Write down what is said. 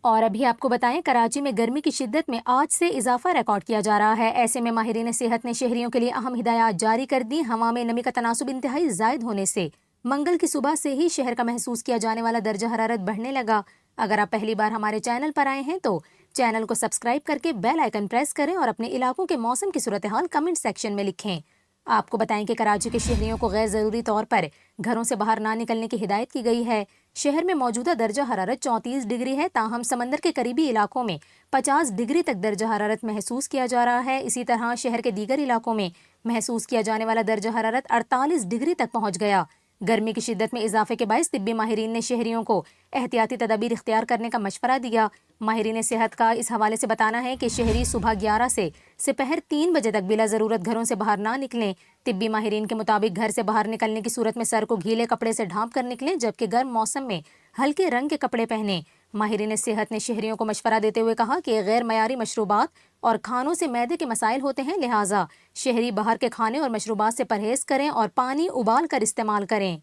اور ابھی آپ کو بتائیں کراچی میں گرمی کی شدت میں آج سے اضافہ ریکارڈ کیا جا رہا ہے۔ ایسے میں ماہرین صحت نے شہریوں کے لیے اہم ہدایات جاری کر دی۔ ہوا میں نمی کا تناسب انتہائی زائد ہونے سے منگل کی صبح سے ہی شہر کا محسوس کیا جانے والا درجہ حرارت بڑھنے لگا۔ اگر آپ پہلی بار ہمارے چینل پر آئے ہیں تو چینل کو سبسکرائب کر کے بیل آئیکن پریس کریں اور اپنے علاقوں کے موسم کی صورتحال کمنٹ سیکشن میں لکھیں۔ آپ کو بتائیں کہ کراچی کے شہریوں کو غیر ضروری طور پر گھروں سے باہر نہ نکلنے کی ہدایت کی گئی ہے۔ شہر میں موجودہ درجہ حرارت 34 ڈگری ہے، تاہم سمندر کے قریبی علاقوں میں 50 ڈگری تک درجہ حرارت محسوس کیا جا رہا ہے۔ اسی طرح شہر کے دیگر علاقوں میں محسوس کیا جانے والا درجہ حرارت 48 ڈگری تک پہنچ گیا۔ گرمی کی شدت میں اضافے کے باعث طبی ماہرین نے شہریوں کو احتیاطی تدابیر اختیار کرنے کا مشورہ دیا۔ ماہرین صحت کا اس حوالے سے بتانا ہے کہ شہری صبح 11 سے سپہر 3 بجے تک بلا ضرورت گھروں سے باہر نہ نکلیں۔ طبی ماہرین کے مطابق گھر سے باہر نکلنے کی صورت میں سر کو گیلے کپڑے سے ڈھانپ کر نکلیں، جبکہ گرم موسم میں ہلکے رنگ کے کپڑے پہنیں۔ ماہرین صحت نے شہریوں کو مشورہ دیتے ہوئے کہا کہ غیر معیاری مشروبات اور کھانوں سے معدے کے مسائل ہوتے ہیں، لہٰذا شہری باہر کے کھانے اور مشروبات سے پرہیز کریں اور پانی ابال کر استعمال کریں۔